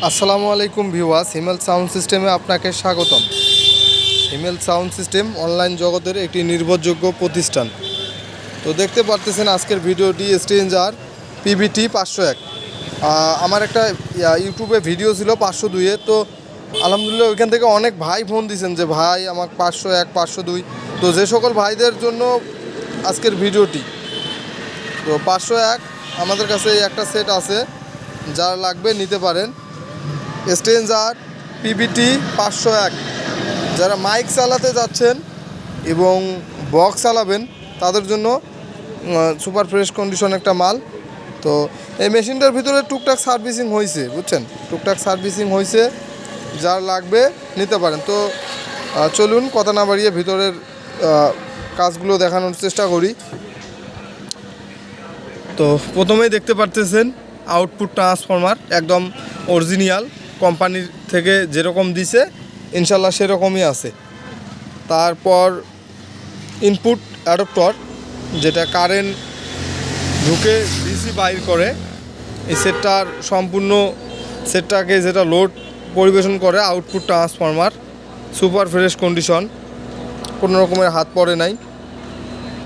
আসসালামু আলাইকুম ভিউয়ার্স, হিমেল সাউন্ড সিস্টেমে আপনাকে স্বাগতম। হিমেল সাউন্ড সিস্টেম অনলাইন জগতের একটি নির্ভরযোগ্য প্রতিষ্ঠান। তো দেখতে পারতেছেন আজকের ভিডিওটি স্ট্রেঞ্জার পিবিটি 501। আমার একটা ইউটিউবে ভিডিও ছিল 502-এ। তো আলহামদুলিল্লাহ ওইখান থেকে অনেক ভাই ফোন দিয়েছেন যে ভাই আমার 501, 502। তো যে সকল ভাইদের জন্য আজকের ভিডিওটি। তো 501 আমাদের কাছে একটা সেট আছে, যার লাগবে নিতে পারেন। স্ট্রেঞ্জার পিবিটি 501, যারা মাইক চালাতে যাচ্ছেন এবং বক্স চালাবেন তাদের জন্য সুপার ফ্রেশ কন্ডিশন একটা মাল। তো এই মেশিনটার ভিতরে টুকটাক সার্ভিসিং হয়েছে, বুঝছেন, টুকটাক সার্ভিসিং হয়েছে, যার লাগবে নিতে পারেন। তো চলুন কথা না বাড়িয়ে ভিতরের কাজগুলো দেখানোর চেষ্টা করি। তো প্রথমেই দেখতে পারতেছেন আউটপুট ট্রান্সফরমার একদম অরিজিনাল, কোম্পানির থেকে যেরকম দিছে ইনশাল্লাহ সেরকমই আছে। তারপর ইনপুট অ্যাডাপ্টর, যেটা কারেন্ট ঢুকে ডিসি বাইর করে, এই সেটটার সম্পূর্ণ সেটটাকে যেটা লোড পরিবেশন করে output transformer, super fresh condition, কোনো রকমের হাত পড়ে নাই।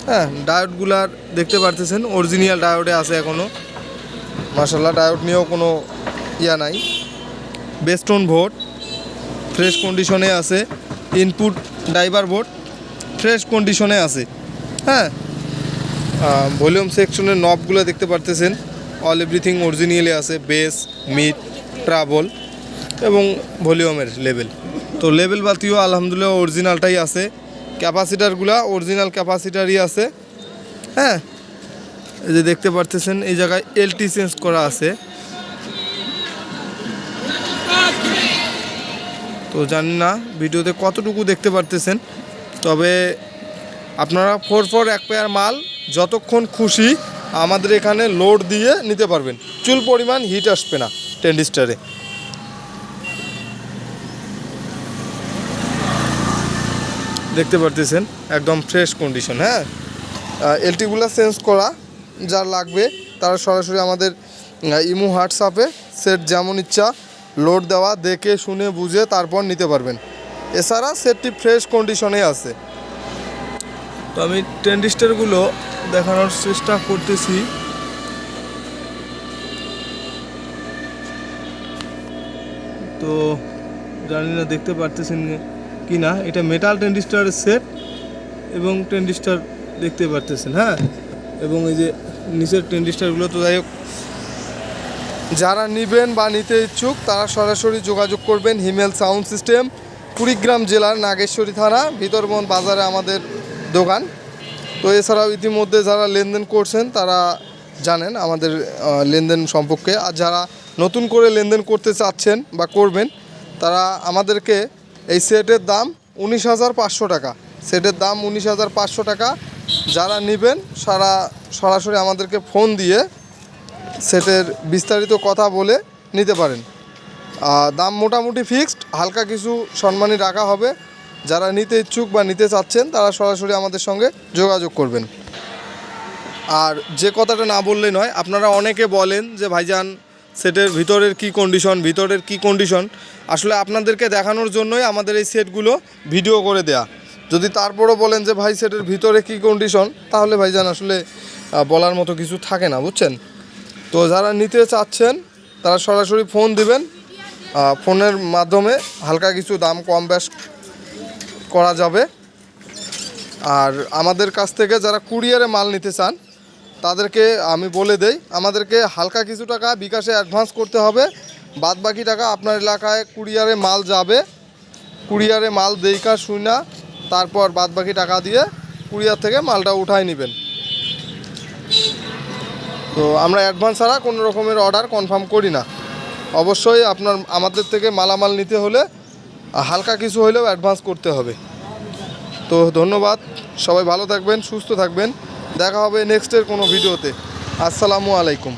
হ্যাঁ, ডায়োডগুলার দেখতে পারতেছেন অরিজিনাল ডায়োডে আছে এখনও, মাশাআল্লাহ। ডায়োড নিয়েও কোনো নাই। বেস্টন বোর্ড ফ্রেশ কন্ডিশনে আছে, ইনপুট ড্রাইভার বোর্ড ফ্রেশ কন্ডিশনে আছে। হ্যাঁ, ভলিউম সেকশনের নবগুলো দেখতে পারতেছেন, অল এভরিথিং অরিজিনালি আছে, বেস, মিড, ট্রাবল এবং ভলিউমের লেভেল। তো লেভেল বাতিও আলহামদুলিল্লাহ অরিজিনালটাই আছে। ক্যাপাসিটারগুলো অরিজিনাল ক্যাপাসিটারই আছে। হ্যাঁ, এই যে দেখতে পারতেছেন এই জায়গায় এলটি চেঞ্জ করা আছে। তো জানি না ভিডিওতে কতটুকু দেখতে পারতেছেন, তবে আপনারা 4 এক পেয়ার মাল যতক্ষণ খুশি আমাদের এখানে লোড দিয়ে নিতে পারবেন, চুল পরিমাণ হিট আসবে না ট্যান্ডিস্টারে। দেখতে পারতেছেন একদম ফ্রেশ কন্ডিশন। হ্যাঁ, এলটিগুলো চেঞ্জ করা, যার লাগবে তারা সরাসরি আমাদের ইমো হোয়াটসঅ্যাপে সেট যেমন ইচ্ছা লোড দেওয়া, দেখে শুনে বুঝে তারপর নিতে পারবেন। এছাড়া সেটটি ফ্রেশ কন্ডিশনে আছে। তো আমি ট্যান্ডিস্টারগুলো দেখানোর চেষ্টা করতেছি। তো জানি না দেখতে পারতেছেন কি না, এটা মেটাল ট্যান্ডিস্টারের সেট এবং ট্যান্ডিস্টার দেখতে পারতেছেন। হ্যাঁ, এবং এই যে নিচের ট্যান্ডিস্টারগুলো। তো যাই হোক, যারা নেবেন বা নিতে ইচ্ছুক তারা সরাসরি যোগাযোগ করবেন। হিমেল সাউন্ড সিস্টেম, কুড়িগ্রাম জেলার নাগেশ্বরী থানা, ভিতরবন বাজারে আমাদের দোকান। তো এছাড়াও ইতিমধ্যে যারা লেনদেন করছেন তারা জানেন আমাদের লেনদেন সম্পর্কে। আর যারা নতুন করে লেনদেন করতে চাচ্ছেন বা করবেন, তারা আমাদেরকে এই সেটের দাম 19,500 টাকা, সেটের দাম 19,500 টাকা। যারা নেবেন সরাসরি আমাদেরকে ফোন দিয়ে সেটের বিস্তারিত কথা বলে নিতে পারেন। দাম মোটামুটি ফিক্সড, হালকা কিছু সম্মানী রাখা হবে। যারা নিতে ইচ্ছুক বা নিতে চাচ্ছেন তারা সরাসরি আমাদের সঙ্গে যোগাযোগ করবেন। আর যে কথাটা না বললে নয়, আপনারা অনেকে বলেন যে ভাইজান সেটের ভিতরের কি কন্ডিশন, আসলে আপনাদেরকে দেখানোর জন্যই আমাদের এই সেটগুলো ভিডিও করে দেয়া। যদি তারপরও বলেন যে ভাই সেটের ভিতরে কি কন্ডিশন, তাহলে ভাইজান আসলে বলার মতো কিছু থাকে না, বুঝছেন। তো যারা নিতে চাচ্ছেন তারা সরাসরি ফোন দিবেন, ফোনের মাধ্যমে হালকা কিছু দাম কম বেশ করা যাবে। আর আমাদের কাছ থেকে যারা কুরিয়ারে মাল নিতে চান তাদেরকে আমি বলে দেই, আমাদেরকে হালকা কিছু টাকা বিকাশে অ্যাডভান্স করতে হবে, বাদ বাকি টাকা আপনার এলাকায় কুরিয়ারে মাল যাবে, কুরিয়ারে মাল দেইকা শুনা তারপর বাদ বাকি টাকা দিয়ে কুরিয়ার থেকে মালটা উঠায় নেবেন। তো আমরা অ্যাডভান্স ছাড়া কোনো রকমের অর্ডার কনফার্ম করি না। অবশ্যই আমাদের থেকে মালামাল নিতে হলে হালকা কিছু হলেও অ্যাডভান্স করতে হবে। তো ধন্যবাদ, সবাই ভালো থাকবেন, সুস্থ থাকবেন, দেখা হবে নেক্সটের কোনো ভিডিওতে। আসসালামু আলাইকুম।